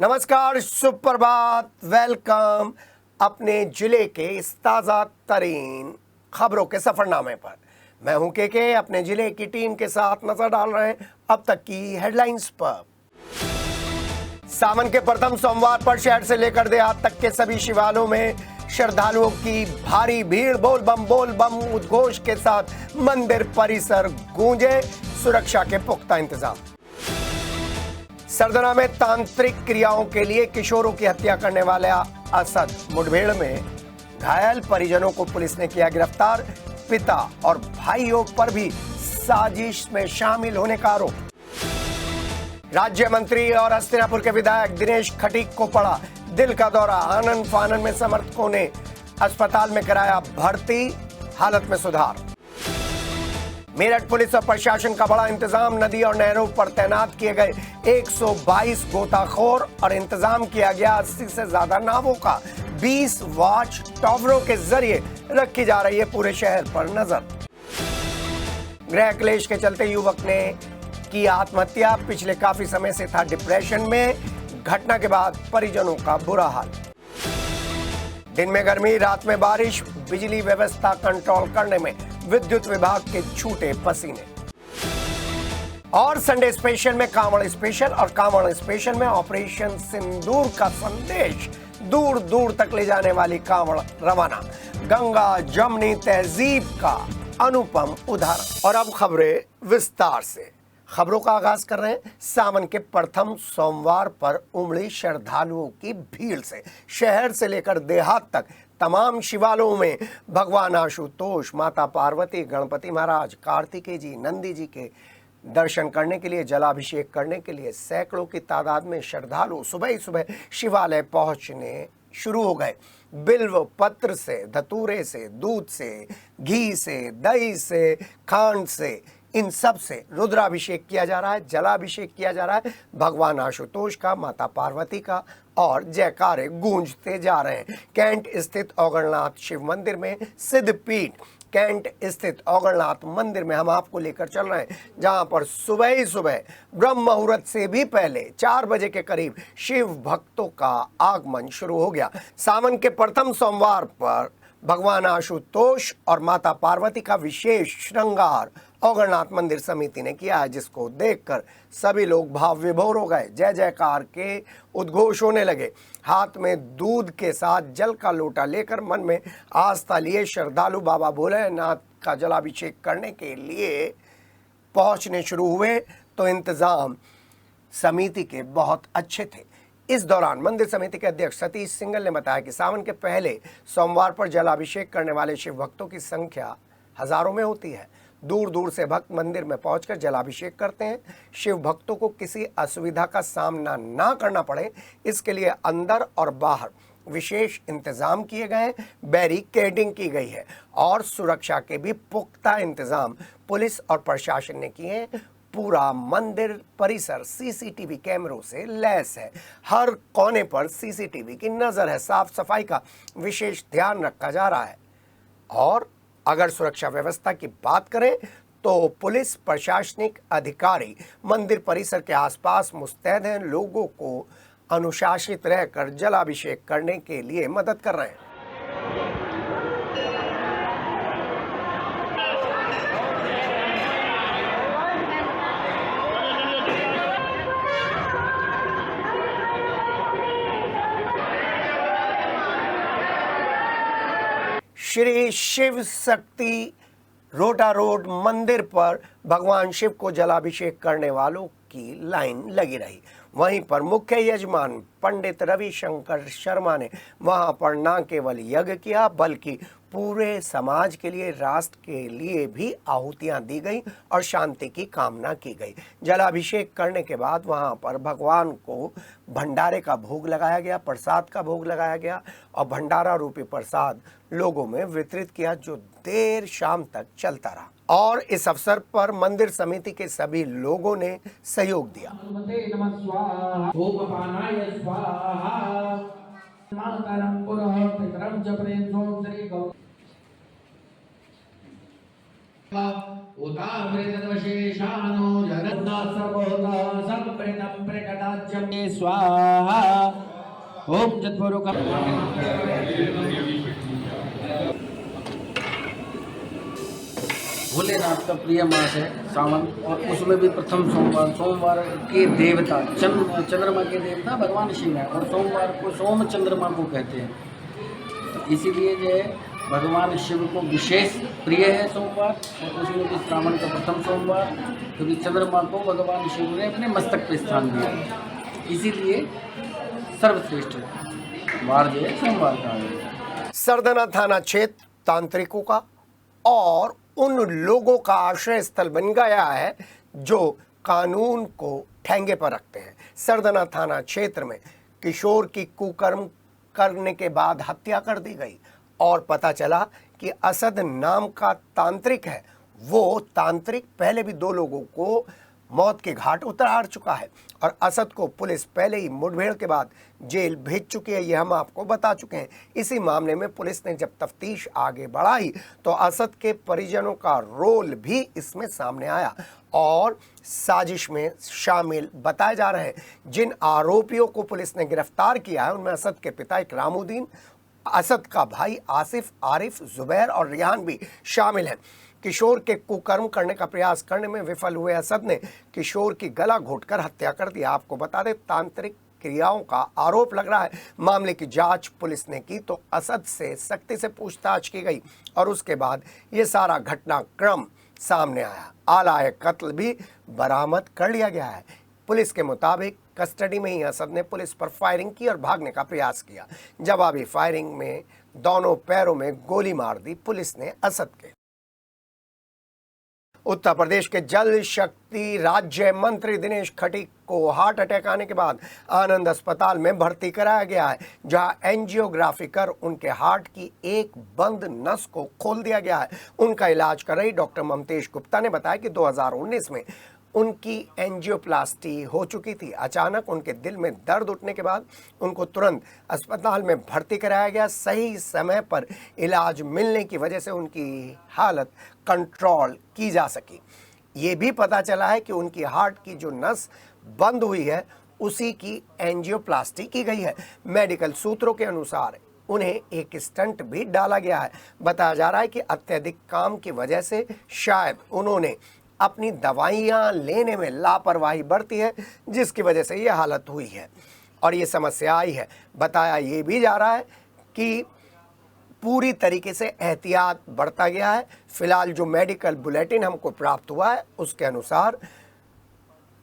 नमस्कार, सुप्रभात, वेलकम अपने जिले के इस ताज़ा तरीन खबरों के सफरनामे पर। मैं हूं के अपने जिले की टीम के साथ नजर डाल रहे हैं अब तक की हेडलाइंस पर। सावन के प्रथम सोमवार पर शहर से लेकर देहात तक के सभी शिवालयों में श्रद्धालुओं की भारी भीड़। बोल बम उद्घोष के साथ मंदिर परिसर गूंजे, सुरक्षा के पुख्ता इंतजाम। सरदना में तांत्रिक क्रियाओं के लिए किशोरों की हत्या करने वाला असद मुठभेड़ में घायल परिजनों को पुलिस ने किया गिरफ्तार। पिता और भाइयों पर भी साजिश में शामिल होने का आरोप। राज्य मंत्री और हस्तिनापुर के विधायक दिनेश खटीक को पड़ा दिल का दौरा। आनन फानन में समर्थकों ने अस्पताल में कराया भर्ती, हालत में सुधार। मेरठ पुलिस और प्रशासन का बड़ा इंतजाम। नदी और नहरों पर तैनात किए गए 122 गोताखोर और इंतजाम किया गया 80 से ज्यादा नावों का। 20 वॉच टावरों के जरिए रखी जा रही है पूरे शहर पर नजर। गृह क्लेश के चलते युवक ने की आत्महत्या। पिछले काफी समय से था डिप्रेशन में। घटना के बाद परिजनों का बुरा हाल। दिन में गर्मी, रात में बारिश। बिजली व्यवस्था कंट्रोल करने में विद्युत विभाग के छूटे पसीने। और संडे स्पेशल में कांवड़ स्पेशल और कांवड़ स्पेशल में ऑपरेशन सिंदूर का संदेश। दूर दूर तक ले जाने वाली कांवड़ रवाना। गंगा जमनी तहजीब का अनुपम उदाहरण। और अब खबरें विस्तार से। खबरों का आगाज कर रहे हैं सावन के प्रथम सोमवार पर उमड़ी श्रद्धालुओं की भीड़ से। शहर से लेकर देहात तक तमाम शिवालयों में भगवान आशुतोष, माता पार्वती, गणपति महाराज, कार्तिकेय जी, नंदी जी के दर्शन करने के लिए, जलाभिषेक करने के लिए सैकड़ों की तादाद में श्रद्धालु सुबह ही सुबह शिवालय पहुंचने शुरू हो गए। बिल्व पत्र से, धतूरे से, दूध से, घी से, दही से, खांड से, इन सब से रुद्राभिषेक किया जा रहा है, जलाभिषेक किया जा रहा है भगवान आशुतोष का, माता पार्वती का, और जयकारे गूंजते जा रहे हैं। कैंट स्थित औगणनाथ शिव मंदिर में सिद्धपीठ कैंट स्थित औगणनाथ मंदिर में हम आपको लेकर चल रहे हैं, जहां पर सुबह ही सुबह ब्रह्म मुहूर्त से भी पहले 4 बजे के करीब शिव भक्तों का आगमन शुरू हो गया। सावन के प्रथम सोमवार पर भगवान आशुतोष और माता पार्वती का विशेष श्रृंगार औगणनाथ मंदिर समिति ने किया है, जिसको देखकर सभी लोग भाव विभोर हो गए। जय जयकार के उद्घोष होने लगे। हाथ में दूध के साथ जल का लोटा लेकर मन में आस्था लिए श्रद्धालु बाबा भोलेनाथ का जलाभिषेक करने के लिए पहुंचने शुरू हुए। तो इंतजाम समिति के बहुत अच्छे थे। इस दौरान मंदिर समिति के अध्यक्ष सतीश सिंगल ने बताया कि सावन के पहले सोमवार पर जलाभिषेक करने वाले शिव भक्तों की संख्या हजारों में होती है। दूर दूर से भक्त मंदिर में पहुंचकर जलाभिषेक करते हैं। शिव भक्तों को किसी असुविधा का सामना ना करना पड़े, इसके लिए अंदर और बाहर विशेष इंतजाम किए गए, बैरिकेडिंग की गई है और सुरक्षा के भी पुख्ता इंतजाम पुलिस और प्रशासन ने किए हैं। पूरा मंदिर परिसर सीसीटीवी कैमरों से लैस है। हर कोने पर सीसीटीवी की नजर है। साफ सफाई का विशेष ध्यान रखा जा रहा है। और अगर सुरक्षा व्यवस्था की बात करें तो पुलिस, प्रशासनिक अधिकारी मंदिर परिसर के आसपास मुस्तैद हैं। लोगों को अनुशासित रहकर जलाभिषेक करने के लिए मदद कर रहे हैं। श्री शिव शक्ति रोटा रोड मंदिर पर भगवान शिव को जलाभिषेक करने वालों की लाइन लगी रही। वहीं पर मुख्य यजमान पंडित रविशंकर शर्मा ने वहां पर न केवल यज्ञ किया बल्कि पूरे समाज के लिए, राष्ट्र के लिए भी आहुतियां दी गई और शांति की कामना की गई। जलाभिषेक करने के बाद वहां पर भगवान को भंडारे का भोग लगाया गया, प्रसाद का भोग लगाया गया और भंडारा रूपी प्रसाद लोगों में वितरित किया, जो देर शाम तक चलता रहा। और इस अवसर पर मंदिर समिति के सभी लोगों ने सहयोग दिया। उतावृतवशेषानो जगन्नाथ सर्वोदा अमृतं प्रकटाज्यं मे स्वाहा। ओम जत्पूर्वकम् भोलेनाथ का प्रिय मास है सावन, और उसमें भी प्रथम सोमवार के देवता चंद्रमा के देवता भगवान शिव हैं, और सोमवार को सोम चंद्रमा को कहते हैं। तो इसीलिए जो है भगवान शिव को विशेष प्रिय है सोमवार, और उसमें भी श्रावण का प्रथम सोमवार, क्योंकि चंद्रमा को भगवान शिव ने अपने मस्तक पर स्थान दिया, इसीलिए सर्वश्रेष्ठ वार जो है सोमवार का है। सरदना थाना क्षेत्र तांत्रिकों का और उन लोगों का आश्रय स्थल बन गया है जो कानून को ठेंगे पर रखते हैं। सरदना थाना क्षेत्र में किशोर की कुकर्म करने के बाद हत्या कर दी गई और पता चला कि असद नाम का तांत्रिक है। वो तांत्रिक पहले भी 2 लोगों को मौत के घाट उतार चुका है और असद को पुलिस पहले ही मुठभेड़ के बाद जेल भेज चुकी है, ये हम आपको बता चुके हैं। इसी मामले में पुलिस ने जब तफ्तीश आगे बढ़ाई तो असद के परिजनों का रोल भी इसमें सामने आया और साजिश में शामिल बताए जा रहे हैं। जिन आरोपियों को पुलिस ने गिरफ्तार किया है उनमें असद के पिता इकरामुद्दीन, असद का भाई आसिफ, आरिफ, जुबैर और रिहान भी शामिल हैं। किशोर के कुकर्म करने का प्रयास करने में विफल हुए असद ने किशोर की गला घोंटकर हत्या कर दिया। आपको बता दें, तांत्रिक क्रियाओं का आरोप लग रहा है। मामले की जांच पुलिस ने की तो असद से सख्ती से पूछताछ की गई और उसके बाद ये सारा घटनाक्रम सामने आया। आला कत्ल भी बरामद कर लिया गया है। पुलिस के मुताबिक कस्टडी में ही असद ने पुलिस पर फायरिंग की और भागने का प्रयास किया। जवाबी फायरिंग में दोनों पैरों में गोली मार दी पुलिस ने असद के। उत्तर प्रदेश के जल शक्ति राज्य मंत्री दिनेश खटीक को हार्ट अटैक आने के बाद आनंद अस्पताल में भर्ती कराया गया है, जहां एंजियोग्राफी कर उनके हार्ट की एक बंद नस को खोल दिया गया है। उनका इलाज कर रही डॉक्टर ममतेश गुप्ता ने बताया कि 2019 में उनकी एंजियोप्लास्टी हो चुकी थी। अचानक उनके दिल में दर्द उठने के बाद उनको तुरंत अस्पताल में भर्ती कराया गया। सही समय पर इलाज मिलने की वजह से उनकी हालत कंट्रोल की जा सकी। ये भी पता चला है कि उनकी हार्ट की जो नस बंद हुई है उसी की एंजियोप्लास्टी की गई है। मेडिकल सूत्रों के अनुसार उन्हें एक स्टंट भी डाला गया है। बताया जा रहा है कि अत्यधिक काम की वजह से शायद उन्होंने अपनी दवाइयां लेने में लापरवाही बरती है, जिसकी वजह से यह हालत हुई है और ये समस्या आई है। बताया ये भी जा रहा है कि पूरी तरीके से एहतियात बरता गया है। फिलहाल जो मेडिकल बुलेटिन हमको प्राप्त हुआ है उसके अनुसार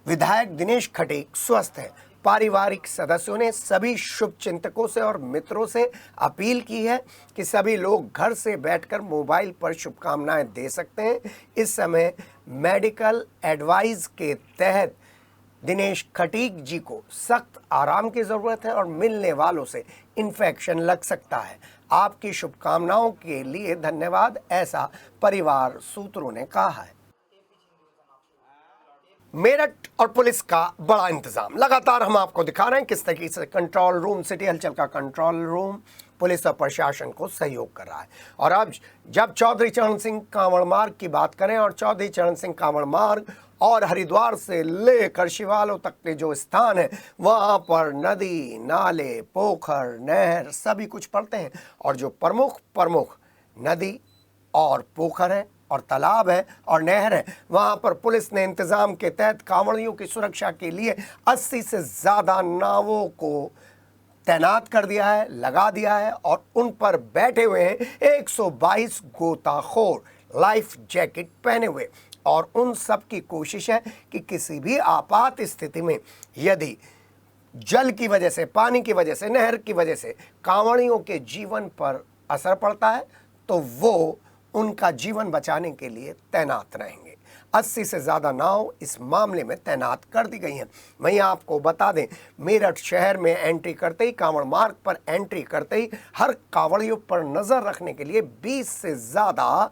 विधायक दिनेश खटीक स्वस्थ है। पारिवारिक सदस्यों ने सभी शुभचिंतकों से और मित्रों से अपील की है कि सभी लोग घर से बैठकर मोबाइल पर शुभकामनाएं दे सकते हैं। इस समय मेडिकल एडवाइस के तहत दिनेश खटीक जी को सख्त आराम की ज़रूरत है और मिलने वालों से इन्फेक्शन लग सकता है। आपकी शुभकामनाओं के लिए धन्यवाद, ऐसा परिवार सूत्रों ने कहा है। मेरठ और पुलिस का बड़ा इंतजाम लगातार हम आपको दिखा रहे हैं किस तरीके से कंट्रोल रूम, सिटी हलचल का कंट्रोल रूम पुलिस और प्रशासन को सहयोग कर रहा है। और अब जब चौधरी चरण सिंह कांवड़ मार्ग की बात करें और चौधरी चरण सिंह कांवड़ मार्ग और हरिद्वार से लेकर शिवालयों तक के जो स्थान है वहाँ पर नदी, नाले, पोखर, नहर सभी कुछ पड़ते हैं और जो प्रमुख नदी और पोखर है और तालाब है और नहर है, वहाँ पर पुलिस ने इंतजाम के तहत कांवड़ियों की सुरक्षा के लिए 80 से ज़्यादा नावों को तैनात कर दिया है, लगा दिया है और उन पर बैठे हुए हैं 122 गोताखोर लाइफ जैकेट पहने हुए। और उन सब की कोशिश है कि किसी भी आपात स्थिति में यदि जल की वजह से, पानी की वजह से, नहर की वजह से कांवड़ियों के जीवन पर असर पड़ता है तो वो उनका जीवन बचाने के लिए तैनात रहेंगे। 80 से ज़्यादा नाव इस मामले में तैनात कर दी गई हैं। वहीं आपको बता दें, मेरठ शहर में एंट्री करते ही, कांवड़ मार्ग पर एंट्री करते ही हर कांवड़ियों पर नज़र रखने के लिए 20 से ज़्यादा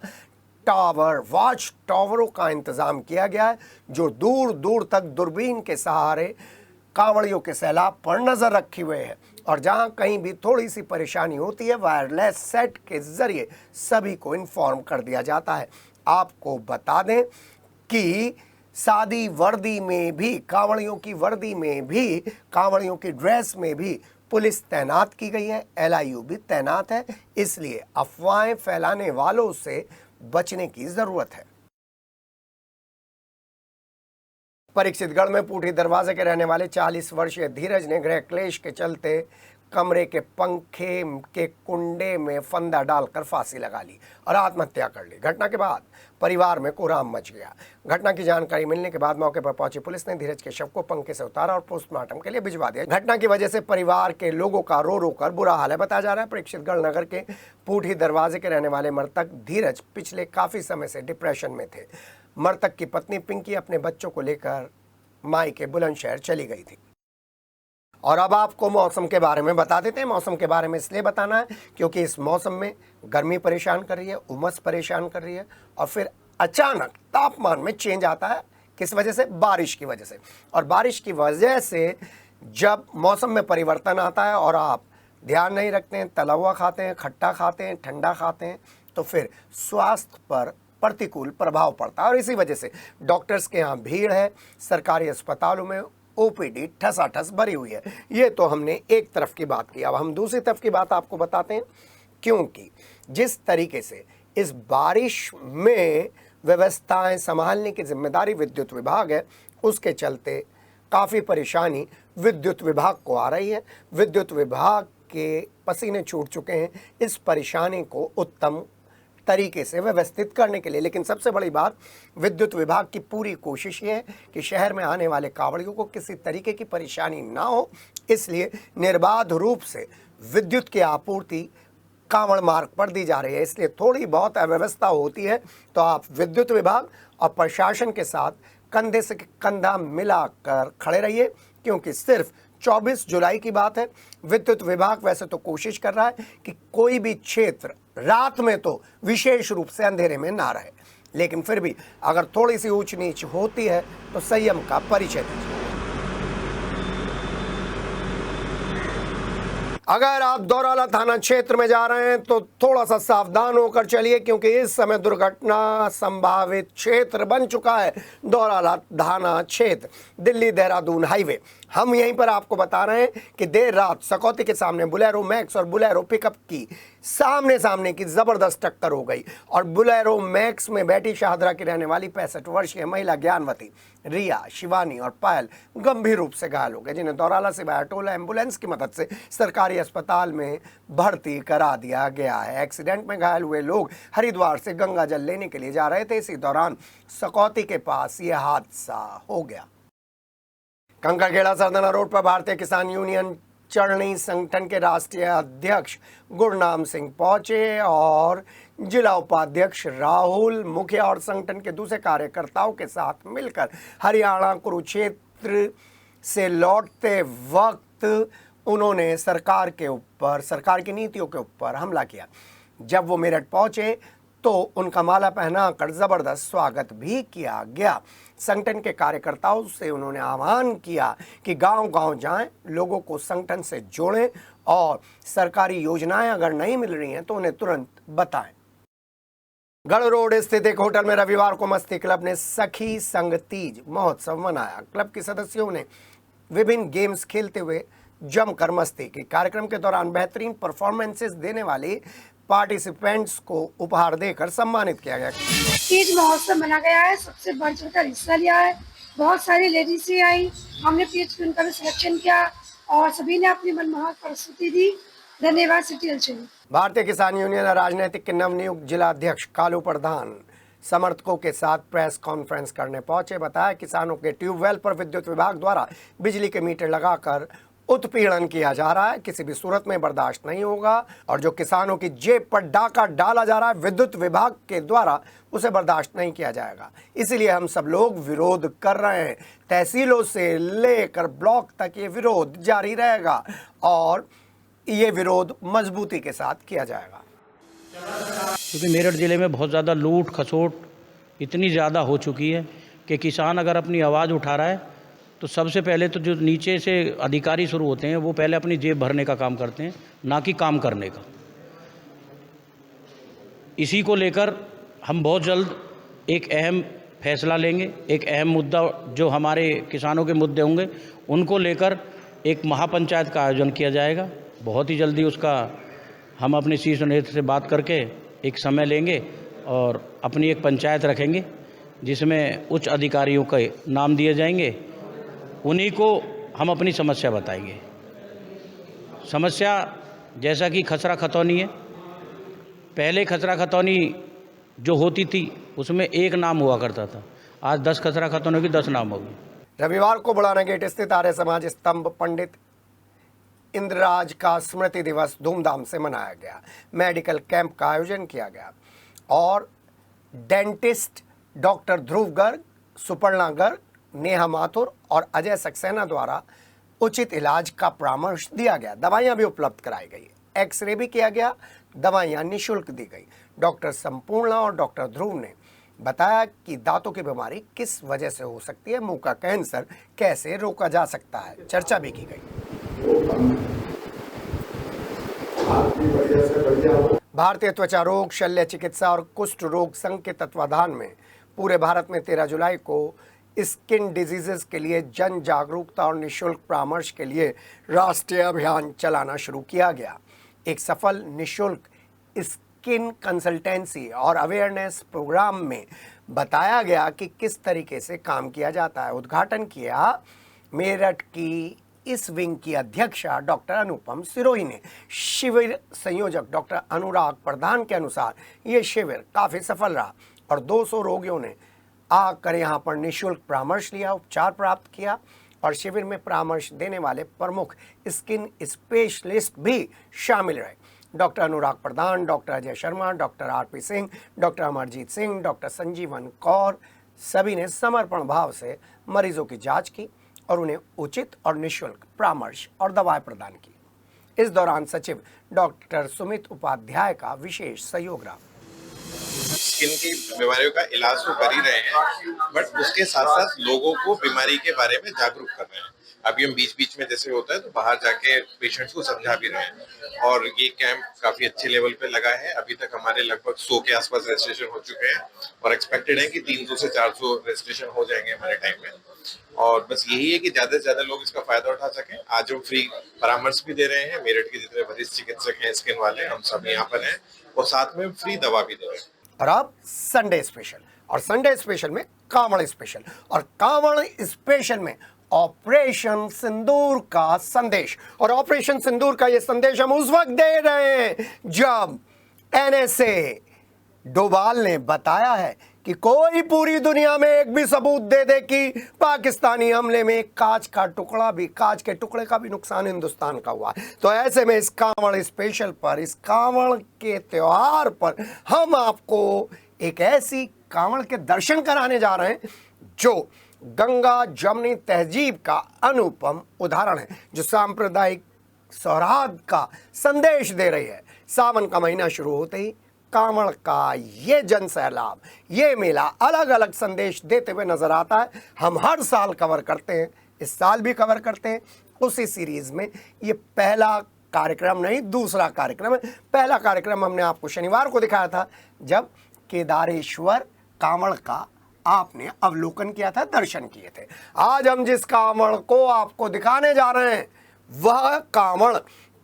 टावर, वॉच टावरों का इंतज़ाम किया गया है, जो दूर दूर तक दूरबीन के सहारे कांवड़ियों के सैलाब पर नज़र रखी हुए है। और जहां कहीं भी थोड़ी सी परेशानी होती है, वायरलेस सेट के ज़रिए सभी को इन्फॉर्म कर दिया जाता है। आपको बता दें कि सादी वर्दी में भी, कांवड़ियों की वर्दी में भी, कांवड़ियों की ड्रेस में भी पुलिस तैनात की गई है, एलआईयू भी तैनात है। इसलिए अफवाहें फैलाने वालों से बचने की जरूरत है। परीक्षितगढ़ में पूठी दरवाजे के रहने वाले 40 वर्षीय धीरज ने गृह क्लेश के चलते कमरे के पंखे के कुंडे में फंदा डालकर फांसी लगा ली और आत्महत्या कर ली। घटना के बाद परिवार में कोहराम मच गया। घटना की जानकारी मिलने के बाद मौके पर पहुंची पुलिस ने धीरज के शव को पंखे से उतारा और पोस्टमार्टम के लिए भिजवा दिया। घटना की वजह से परिवार के लोगों का रो रो कर बुरा हाल है बताया जा रहा है। परीक्षितगढ़ नगर के पूठी दरवाजे के रहने वाले मृतक धीरज पिछले काफी समय से डिप्रेशन में थे। मृतक की पत्नी पिंकी अपने बच्चों को लेकर मायके बुलंदशहर चली गई थी। और अब आपको मौसम के बारे में बता देते हैं। मौसम के बारे में इसलिए बताना है क्योंकि इस मौसम में गर्मी परेशान कर रही है, उमस परेशान कर रही है और फिर अचानक तापमान में चेंज आता है। किस वजह से? बारिश की वजह से। और बारिश की वजह से जब मौसम में परिवर्तन आता है और आप ध्यान नहीं रखते हैं, तला हुआ खाते हैं, खट्टा खाते हैं, ठंडा खाते हैं, तो फिर स्वास्थ्य पर प्रतिकूल प्रभाव पड़ता है। और इसी वजह से डॉक्टर्स के यहाँ भीड़ है, सरकारी अस्पतालों में ओपीडी ठसाठस भरी हुई है। ये तो हमने एक तरफ की बात की। अब हम दूसरी तरफ की बात आपको बताते हैं, क्योंकि जिस तरीके से इस बारिश में व्यवस्थाएं संभालने की जिम्मेदारी विद्युत विभाग है, उसके चलते काफ़ी परेशानी विद्युत विभाग को आ रही है। विद्युत विभाग के पसीने छूट चुके हैं इस परेशानी को उत्तम तरीके से व्यवस्थित करने के लिए। लेकिन सबसे बड़ी बात, विद्युत विभाग की पूरी कोशिश ये है कि शहर में आने वाले कांवड़ियों को किसी तरीके की परेशानी ना हो, इसलिए निर्बाध रूप से विद्युत की आपूर्ति कांवड़ मार्ग पर दी जा रही है। इसलिए थोड़ी बहुत अव्यवस्था होती है तो आप विद्युत विभाग और प्रशासन के साथ कंधे से कंधा मिलाकर खड़े रहिए, क्योंकि सिर्फ 24 जुलाई की बात है। विद्युत विभाग वैसे तो कोशिश कर रहा है कि कोई भी क्षेत्र रात में तो विशेष रूप से अंधेरे में ना रहे, लेकिन फिर भी अगर थोड़ी सी ऊंच नीच होती है तो संयम का परिचय दीजिए। अगर आप दौराला थाना क्षेत्र में जा रहे हैं तो थोड़ा सा सावधान होकर चलिए, क्योंकि इस समय दुर्घटना संभावित क्षेत्र बन चुका है दौराला थाना क्षेत्र, दिल्ली देहरादून हाईवे। हम यहीं पर आपको बता रहे हैं कि देर रात सकौती के सामने बुलेरो मैक्स और बुलेरो पिकअप की सामने सामने की जबरदस्त टक्कर हो गई और बुलेरो मैक्स में बैठी शाहदरा की रहने वाली 65 वर्षीय महिला ज्ञानवती, रिया, शिवानी और पायल गंभीर रूप से घायल हो गए, जिन्हें दौराला से बायटोला एम्बुलेंस की मदद से सरकारी अस्पताल में भर्ती करा दिया गया है। एक्सीडेंट में घायल हुए लोग हरिद्वार से गंगा जल लेने के लिए जा रहे थे। इसी दौरान सकौती के पास यह हादसा हो गया। कंकड़खेड़ा सरदना रोड पर भारतीय किसान यूनियन चरणी संगठन के राष्ट्रीय अध्यक्ष गुरनाम सिंह पहुंचे और जिला उपाध्यक्ष राहुल, मुखिया और संगठन के दूसरे कार्यकर्ताओं के साथ मिलकर हरियाणा कुरुक्षेत्र से लौटते वक्त उन्होंने सरकार के ऊपर, सरकार की नीतियों के ऊपर हमला किया। जब वो मेरठ पहुंचे तो उनका माला पहनाकर जबरदस्त स्वागत भी किया गया। संगठन के कार्यकर्ताओं से उन्होंने आह्वान किया कि गांव-गांव जाएं, लोगों को संगठन से जोड़ें और सरकारी योजनाएं अगर नहीं मिल रही हैं तो उन्हें तुरंत बताएं। गढ़ रोड स्थित एक होटल में रविवार को मस्ती क्लब ने सखी संग तीज महोत्सव मनाया। क्लब के सदस्यों ने विभिन्न गेम्स खेलते हुए जमकर मस्ती की। कार्यक्रम के दौरान बेहतरीन परफॉर्मेंसेस देने वाले पार्टिसिपेंट्स को उपहार देकर सम्मानित किया गया। तीज महोत्सव मना गया है, सबसे बढ़ चढ़कर हिस्सा लिया है। बहुत सारी लेडीज आई, हमने तीज क्वीन का भी सिलेक्शन किया और सभी ने अपनी मनमोहक प्रस्तुति दी। धन्यवाद सिटी हलचल। भारतीय किसान यूनियन राजनीतिक के नवनियुक्त जिला अध्यक्ष कालू प्रधान समर्थकों के साथ प्रेस कॉन्फ्रेंस करने पहुंचे। बताया किसानों के ट्यूबवेल पर विद्युत विभाग द्वारा बिजली के मीटर लगाकर उत्पीड़न किया जा रहा है, किसी भी सूरत में बर्दाश्त नहीं होगा और जो किसानों की जेब पर डाका डाला जा रहा है विद्युत विभाग के द्वारा, उसे बर्दाश्त नहीं किया जाएगा। इसीलिए हम सब लोग विरोध कर रहे हैं। तहसीलों से लेकर ब्लॉक तक ये विरोध जारी रहेगा और ये विरोध मजबूती के साथ किया जाएगा। क्योंकि मेरठ ज़िले में बहुत ज़्यादा लूट खसोट इतनी ज़्यादा हो चुकी है कि किसान अगर अपनी आवाज़ उठा रहा है तो सबसे पहले तो जो नीचे से अधिकारी शुरू होते हैं वो पहले अपनी जेब भरने का काम करते हैं, ना कि काम करने का। इसी को लेकर हम बहुत जल्द एक अहम फैसला लेंगे। एक अहम मुद्दा जो हमारे किसानों के मुद्दे होंगे उनको लेकर एक महापंचायत का आयोजन किया जाएगा। बहुत ही जल्दी उसका हम अपने शीर्ष नेतृत्व से बात करके एक समय लेंगे और अपनी एक पंचायत रखेंगे जिसमें उच्च अधिकारियों के नाम दिए जाएंगे। उन्हीं को हम अपनी समस्या बताएंगे। समस्या जैसा कि खसरा खतौनी है, पहले खसरा खतौनी जो होती थी उसमें एक नाम हुआ करता था, आज 10 खसरा खतौनी की 10 नाम हो गए। रविवार को बुढ़ाना गेट स्थित आर्य समाज स्तंभ पंडित इंद्रराज का स्मृति दिवस धूमधाम से मनाया गया। मेडिकल कैंप का आयोजन किया गया और डेंटिस्ट डॉक्टर ध्रुव गर्ग, सुपर्णा गर्ग, नेहा माथुर और अजय सक्सेना द्वारा उचित इलाज का परामर्श दिया गया। दवाइयां भी उपलब्ध कराई गई, एक्सरे भी किया गया, दवाइयां निःशुल्क दी गई। डॉक्टर संपूर्णा और डॉक्टर ध्रुव ने बताया कि दांतों की बीमारी किस वजह से हो सकती है, मुंह का कैंसर कैसे रोका जा सकता है, चर्चा भी की गई। भारतीय त्वचा रोग, शल्य चिकित्सा और कुष्ठ रोग संघ के तत्वाधान में पूरे भारत में 13 जुलाई को स्किन डिजीजेस के लिए जन जागरूकता और निःशुल्क परामर्श के लिए राष्ट्रीय अभियान चलाना शुरू किया गया। एक सफल निःशुल्क स्किन कंसल्टेंसी और अवेयरनेस प्रोग्राम में बताया गया कि किस तरीके से काम किया जाता है। उद्घाटन किया मेरठ की इस विंग की अध्यक्षा डॉक्टर अनुपम सिरोही ने। शिविर संयोजक डॉक्टर अनुराग प्रधान के अनुसार ये शिविर काफ़ी सफल रहा और 200 रोगियों ने आकर यहाँ पर निःशुल्क परामर्श लिया, उपचार प्राप्त किया और शिविर में परामर्श देने वाले प्रमुख स्किन स्पेशलिस्ट भी शामिल रहे। Doctor Anurag Pradhan, doctor Ajay Sharma, doctor R P Singh, doctor Amarjeet Singh, doctor Sanjeevan Kaur सभी ने समर्पण भाव से मरीजों की जांच की और उन्हें उचित और निःशुल्क परामर्श और दवाएं प्रदान की। इस दौरान सचिव डॉक्टर सुमित उपाध्याय का विशेष सहयोग रहा। स्किन की बीमारियों का इलाज तो कर ही रहे हैं, बट उसके साथ साथ लोगों को बीमारी के बारे में जागरूक कर रहे हैं। अभी हम बीच बीच में जैसे होता है तो बाहर जाके पेशेंट्स को समझा भी रहे हैं और ये कैंप काफी अच्छे लेवल पे लगा है। अभी तक हमारे लगभग 100 के आसपास रजिस्ट्रेशन हो चुके हैं और एक्सपेक्टेड है कि 300 से 400 रजिस्ट्रेशन हो जाएंगे हमारे टाइम में। और बस यही है कि ज्यादा से ज्यादा लोग इसका फायदा उठा सकें। आज हम फ्री परामर्श भी दे रहे हैं। मेरठ के जितने वरिष्ठ चिकित्सक हैं स्किन वाले, हम सब यहाँ पर हैं और साथ में फ्री दवा भी दे रहे हैं। और अब संडे स्पेशल, और संडे स्पेशल में कांवड़ स्पेशल, और कांवड़ स्पेशल में ऑपरेशन सिंदूर का संदेश। और ऑपरेशन सिंदूर का ये संदेश हम उस वक्त दे रहे हैं जब एनएसए डोभाल ने बताया है कि कोई पूरी दुनिया में एक भी सबूत दे दे कि पाकिस्तानी हमले में कांच के टुकड़े का भी नुकसान हिंदुस्तान का हुआ है। तो ऐसे में इस कांवड़ स्पेशल पर, इस कांवड़ के त्योहार पर हम आपको एक ऐसी कांवड़ के दर्शन कराने जा रहे हैं जो गंगा जमुनी तहजीब का अनुपम उदाहरण है, जो सांप्रदायिक सौहार्द का संदेश दे रही है। सावन का महीना शुरू होते ही कांवड़ का ये जन सैलाब, ये मेला अलग अलग संदेश देते हुए नजर आता है। हम हर साल कवर करते हैं, इस साल भी कवर करते हैं। उसी सीरीज में ये पहला कार्यक्रम नहीं, दूसरा कार्यक्रम है। पहला कार्यक्रम हमने आपको शनिवार को दिखाया था जब केदारेश्वर कांवड़ का आपने अवलोकन किया था, दर्शन किए थे। आज हम जिस कांवड़ को आपको दिखाने जा रहे हैं वह कांवड़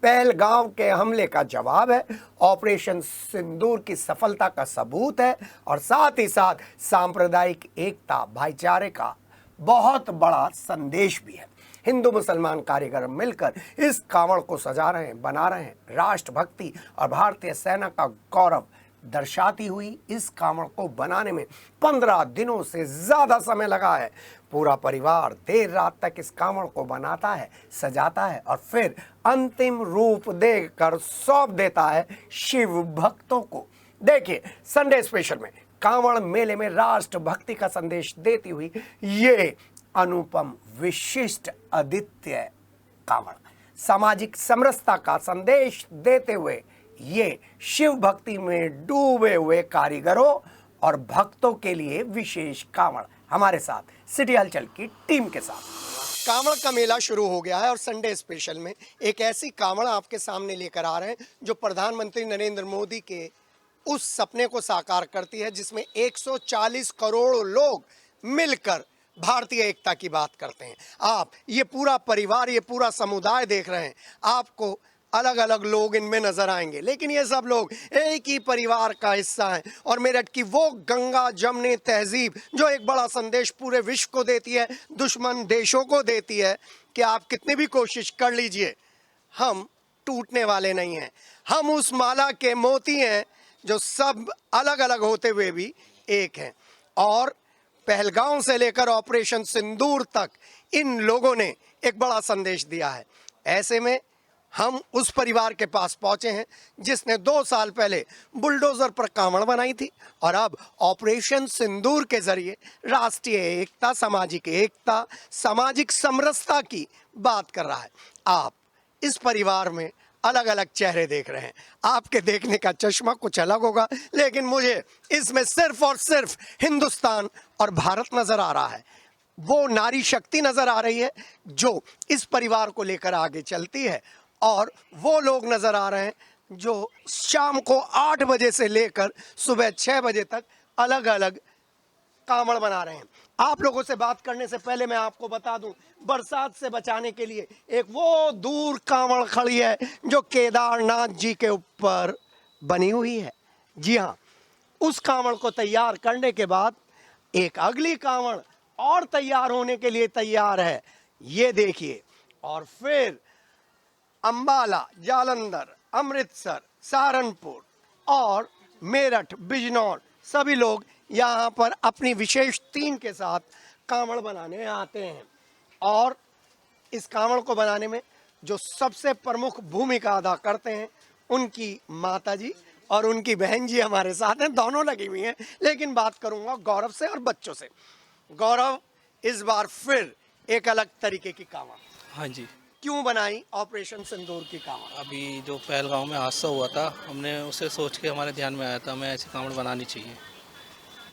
पहलगाम के हमले का जवाब है, ऑपरेशन सिंदूर की सफलता का सबूत है और साथ ही साथ सांप्रदायिक एकता, भाईचारे का बहुत बड़ा संदेश भी है। हिंदू मुसलमान कारीगर मिलकर इस कांवड़ को सजा रहे हैं, बना रहे हैं। राष्ट्रभक्ति और भारतीय सेना का गौरव दर्शाती हुई इस कांवड़ को बनाने में 15 दिनों से ज्यादा समय लगा है। पूरा परिवार देर रात तक इस कांवड़ को बनाता है, सजाता है और फिर अंतिम रूप देकर सौंप देता है शिव भक्तों को। देखिए संडे स्पेशल में कांवड़ मेले में राष्ट्रभक्ति का संदेश देती हुई ये अनुपम विशिष्ट अद्वितीय कांवड़, सामाजिक समरसता का संदेश देते हुए ये शिव भक्ति में डूबे हुए कारीगरों और भक्तों के लिए विशेष कांवड़ हमारे साथ सिटी हलचल की टीम के साथ। कांवड़ का मेला शुरू हो गया है और संडे स्पेशल में एक ऐसी कांवड़ आपके सामने लेकर आ रहे हैं जो प्रधानमंत्री नरेंद्र मोदी के उस सपने को साकार करती है जिसमें 140 करोड़ लोग मिलकर भारतीय एकता की बात करते हैं। आप ये पूरा परिवार, ये पूरा समुदाय देख रहे हैं, आपको अलग अलग लोग इनमें नजर आएंगे, लेकिन ये सब लोग एक ही परिवार का हिस्सा हैं। और मेरठ की वो गंगा जमनी तहजीब जो एक बड़ा संदेश पूरे विश्व को देती है, दुश्मन देशों को देती है कि आप कितनी भी कोशिश कर लीजिए, हम टूटने वाले नहीं हैं। हम उस माला के मोती हैं जो सब अलग अलग होते हुए भी एक हैं। और पहलगांव से लेकर ऑपरेशन सिंदूर तक इन लोगों ने एक बड़ा संदेश दिया है। ऐसे में हम उस परिवार के पास पहुंचे हैं जिसने 2 साल पहले बुलडोजर पर कांवड़ बनाई थी और अब ऑपरेशन सिंदूर के जरिए राष्ट्रीय एकता, सामाजिक एकता, सामाजिक समरसता की बात कर रहा है। आप इस परिवार में अलग अलग चेहरे देख रहे हैं, आपके देखने का चश्मा कुछ अलग होगा, लेकिन मुझे इसमें सिर्फ और सिर्फ हिंदुस्तान और भारत नजर आ रहा है। वो नारी शक्ति नजर आ रही है जो इस परिवार को लेकर आगे चलती है, और वो लोग नजर आ रहे हैं जो शाम को 8 बजे से लेकर सुबह 6 बजे तक अलग अलग कांवड़ बना रहे हैं। आप लोगों से बात करने से पहले मैं आपको बता दूं, बरसात से बचाने के लिए एक वो दूर कांवड़ खड़ी है जो केदारनाथ जी के ऊपर बनी हुई है। जी हाँ, उस कांवड़ को तैयार करने के बाद एक अगली कांवड़ और तैयार होने के लिए तैयार है, ये देखिए। और फिर अंबाला, जालंधर, अमृतसर, सहारनपुर और मेरठ, बिजनौर सभी लोग यहाँ पर अपनी विशेष टीम के साथ कांवड़ बनाने आते हैं। और इस कांवड़ को बनाने में जो सबसे प्रमुख भूमिका अदा करते हैं उनकी माता जी और उनकी बहन जी हमारे साथ हैं, दोनों लगी हुई हैं। लेकिन बात करूंगा गौरव से और बच्चों से। गौरव, इस बार फिर एक अलग तरीके की कांवड़ हाँ जी, क्यों बनाई ऑपरेशन सिंदूर की कांवड़? अभी जो पहलगांव में हादसा हुआ था, हमने उसे सोच के हमारे ध्यान में आया था हमें ऐसी कांवड़ बनानी चाहिए।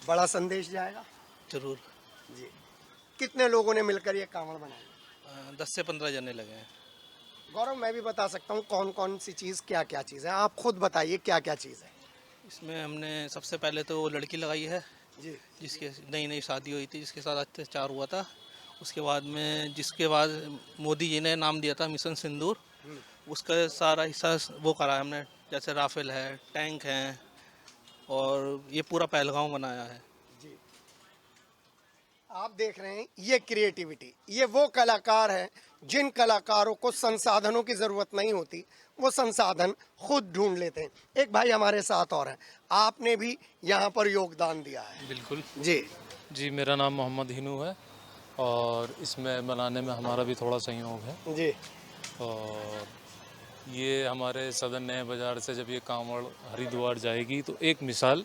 बड़ा संदेश जाएगा जरूर। जी। कितने लोगों ने मिलकर ये कांवड़ बनाई? 10 से 15 जने लगे हैं। गौरव, मैं भी बता सकता हूँ कौन कौन सी चीज़, क्या क्या चीज़ है, आप खुद बताइए क्या क्या चीज़ है। इसमें हमने सबसे पहले तो वो लड़की लगाई है जी। जिसके नई नई शादी हुई थी, जिसके साथ अत्याचार हुआ था। उसके बाद में जिसके बाद मोदी जी ने नाम दिया था मिशन सिंदूर, उसका सारा हिस्सा वो करा है हमने, जैसे राफेल है, टैंक हैं, और ये पूरा पहलगांव बनाया है। जी, आप देख रहे हैं ये क्रिएटिविटी, ये वो कलाकार हैं जिन कलाकारों को संसाधनों की ज़रूरत नहीं होती, वो संसाधन खुद ढूंढ लेते हैं। एक भाई हमारे साथ और हैं, आपने भी यहाँ पर योगदान दिया है। बिल्कुल जी। मेरा नाम मोहम्मद हिनू है और इसमें बनाने में हमारा भी थोड़ा सहयोग है। जी। और ये हमारे सदन नए बाज़ार से जब ये कांवड़ हरिद्वार जाएगी तो एक मिसाल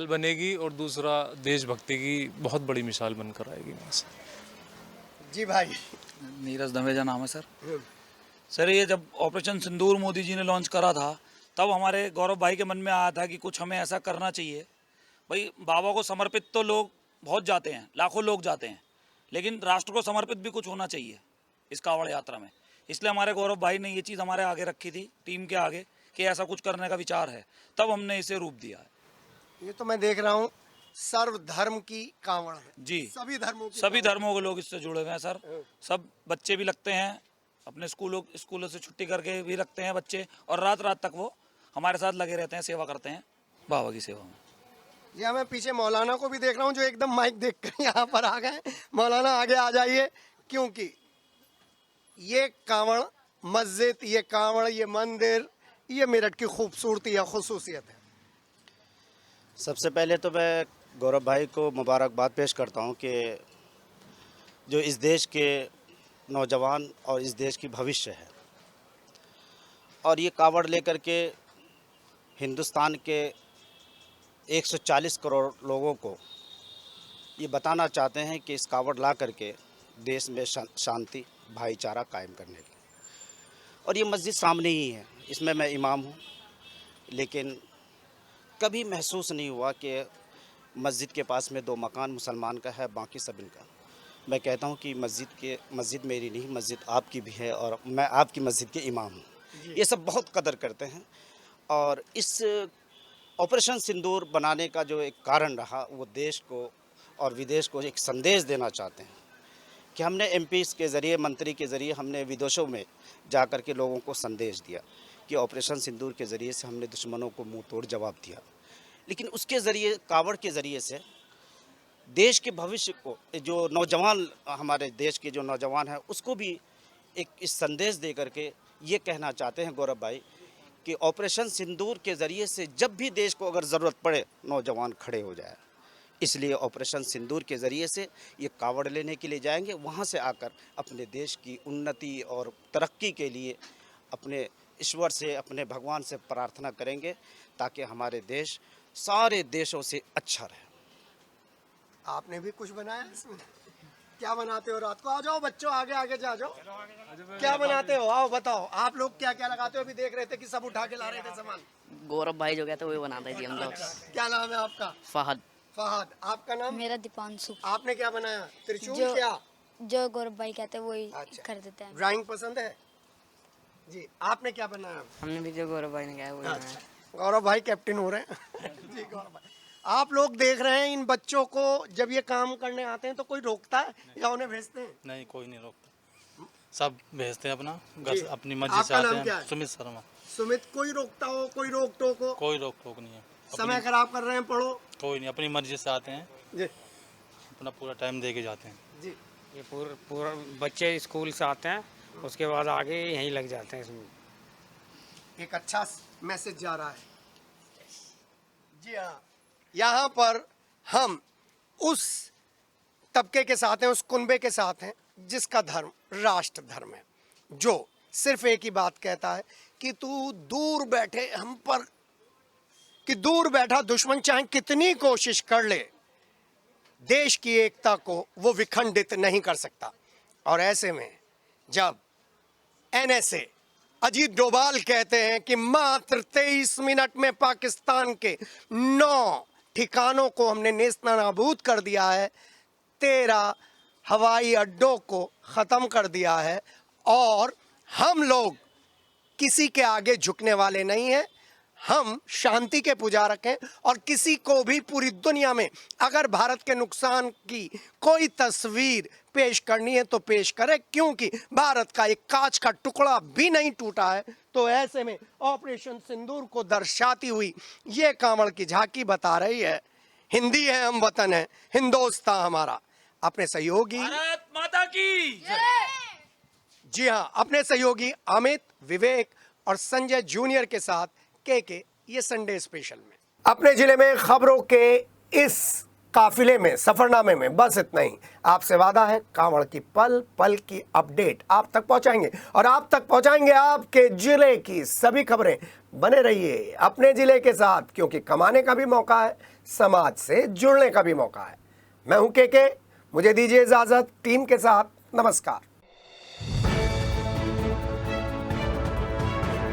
बनेगी, और दूसरा देशभक्ति की बहुत बड़ी मिसाल बनकर आएगी वहाँ से। जी भाई। नीरज दवेजा नाम है सर। ये जब ऑपरेशन सिंदूर मोदी जी ने लॉन्च करा था, तब हमारे गौरव भाई के मन में आया था कि कुछ हमें ऐसा करना चाहिए। भाई, बाबा को समर्पित तो लोग बहुत जाते हैं, लाखों लोग जाते हैं, लेकिन राष्ट्र को समर्पित भी कुछ होना चाहिए इस कांवड़ यात्रा में। इसलिए हमारे गौरव भाई ने ये चीज़ हमारे आगे रखी थी, टीम के आगे, कि ऐसा कुछ करने का विचार है, तब हमने इसे रूप दिया है। ये तो मैं देख रहा हूँ सर्वधर्म की कांवड़ है। जी, सभी धर्मों के लोग इससे जुड़े हुए हैं सर। सब बच्चे भी लगते हैं, अपने स्कूलों से छुट्टी करके भी रखते हैं बच्चे, और रात रात तक वो हमारे साथ लगे रहते हैं, सेवा करते हैं बाबा की सेवा में। या मैं पीछे मौलाना को भी देख रहा हूँ जो एकदम माइक देखकर यहाँ पर आ गए। मौलाना आगे आ जाइए, क्योंकि ये कांवड़ मस्जिद, ये कांवड़, ये मंदिर, ये मेरठ की खूबसूरती या खुसूसियत है। सबसे पहले तो मैं गौरव भाई को मुबारकबाद पेश करता हूँ कि जो इस देश के नौजवान और इस देश की भविष्य है, और ये कांवड़ लेकर के हिंदुस्तान के 140 करोड़ लोगों को ये बताना चाहते हैं कि इस कांवड़ ला करके देश में शांति, भाईचारा कायम करने की। और ये मस्जिद सामने ही है, इसमें मैं इमाम हूँ, लेकिन कभी महसूस नहीं हुआ कि मस्जिद के पास में 2 मकान मुसलमान का है, बाकी सब इनका। मैं कहता हूँ कि मस्जिद मेरी नहीं, मस्जिद आपकी भी है, और मैं आपकी मस्जिद के इमाम हूँ। ये सब बहुत कदर करते हैं, और इस ऑपरेशन सिंदूर बनाने का जो एक कारण रहा, वो देश को और विदेश को एक संदेश देना चाहते हैं कि हमने एमपीज़ के ज़रिए, मंत्री के ज़रिए हमने विदेशों में जा कर के लोगों को संदेश दिया कि ऑपरेशन सिंदूर के ज़रिए से हमने दुश्मनों को मुंह तोड़ जवाब दिया। लेकिन उसके ज़रिए, कावड़ के ज़रिए से देश के भविष्य को, जो नौजवान, हमारे देश के जो नौजवान हैं, उसको भी एक इस संदेश दे करके ये कहना चाहते हैं गौरव भाई कि ऑपरेशन सिंदूर के ज़रिए से जब भी देश को अगर ज़रूरत पड़े, नौजवान खड़े हो जाए। इसलिए ऑपरेशन सिंदूर के ज़रिए से ये कावड़ लेने के लिए जाएंगे, वहाँ से आकर अपने देश की उन्नति और तरक्की के लिए अपने ईश्वर से, अपने भगवान से प्रार्थना करेंगे ताकि हमारे देश सारे देशों से अच्छा रहे। आपने भी कुछ बनाया इसमें? क्या बनाते हो रात को? आ जाओ बच्चों, आगे आगे जा जाओ। क्या बनाते हो? आओ बताओ, आप लोग क्या क्या लगाते हो? अभी देख रहे थे कि सब उठा के ला रहे थे सामान। गौरव भाई जो कहते हैं वही बनाते जी हम लोग। क्या नाम है आपका? फहद। फहद। आपका नाम? मेरा दीपांशु। आपने क्या बनाया? त्रिशूल? जो- क्या जो गौरव भाई कहते हैं वही अच्छा। कर देते हैं। ड्राइंग पसंद है जी? आपने क्या बनाया? हमने भी जो गौरव भाई ने कहा वही अच्छा, गौरव भाई कैप्टन हो रहे हैं जी। गौरव भाई, आप लोग देख रहे हैं इन बच्चों को जब ये काम करने आते हैं तो कोई रोकता है या उन्हें भेजते हैं? नहीं, कोई नहीं रोकता, सब भेजते हैं अपना जी। घर, अपनी मर्जी से आपका आते नाम हैं। क्या है? सुमित शर्मा। सुमित, कोई रोकता हो, कोई रोक टोक हो? कोई रोक टोक नहीं है, समय खराब कर रहे हैं, पढ़ो। कोई नहीं, अपनी मर्जी से आते हैं, जी अपना पूरा टाइम दे के जाते हैं। जी। ये पूरा बच्चे स्कूल से आते हैं, उसके बाद आगे यहीं लग जाते हैं इसमें। एक अच्छा मैसेज जा रहा है। जी हाँ, यहाँ पर हम उस तबके के साथ हैं, उस कुनबे के साथ हैं जिसका धर्म राष्ट्र धर्म है, जो सिर्फ एक ही बात कहता है कि तू दूर बैठे हम पर, कि दूर बैठा दुश्मन चाहे कितनी कोशिश कर ले, देश की एकता को वो विखंडित नहीं कर सकता। और ऐसे में जब एनएसए अजीत डोभाल कहते हैं कि मात्र 23 मिनट में पाकिस्तान के 9 ठिकानों को हमने नेस्तनाबूद कर दिया है, 13 हवाई अड्डों को ख़त्म कर दिया है, और हम लोग किसी के आगे झुकने वाले नहीं हैं। हम शांति के पुजारक हैं और किसी को भी पूरी दुनिया में अगर भारत के नुकसान की कोई तस्वीर पेश करनी है तो पेश करें, क्योंकि भारत का एक कांच का टुकड़ा भी नहीं टूटा है। तो ऐसे में ऑपरेशन सिंदूर को दर्शाती हुई ये कांवड़ की झांकी बता रही है, हिंदी है हम वतन है, हिंदुस्तान हमारा। अपने सहयोगी भारत माता की जी हाँ, अपने सहयोगी अमित, विवेक और संजय जूनियर के साथ के ये संडे स्पेशल में अपने जिले में खबरों के इस काफिले में, सफरनामे में बस इतना ही। आपसे वादा है कांवड़ की पल पल की अपडेट आप तक पहुंचाएंगे, और आप तक पहुंचाएंगे आपके जिले की सभी खबरें। बने रहिए अपने जिले के साथ, क्योंकि कमाने का भी मौका है, समाज से जुड़ने का भी मौका है। मैं हूं के, मुझे दीजिए इजाजत। टीम के साथ नमस्कार।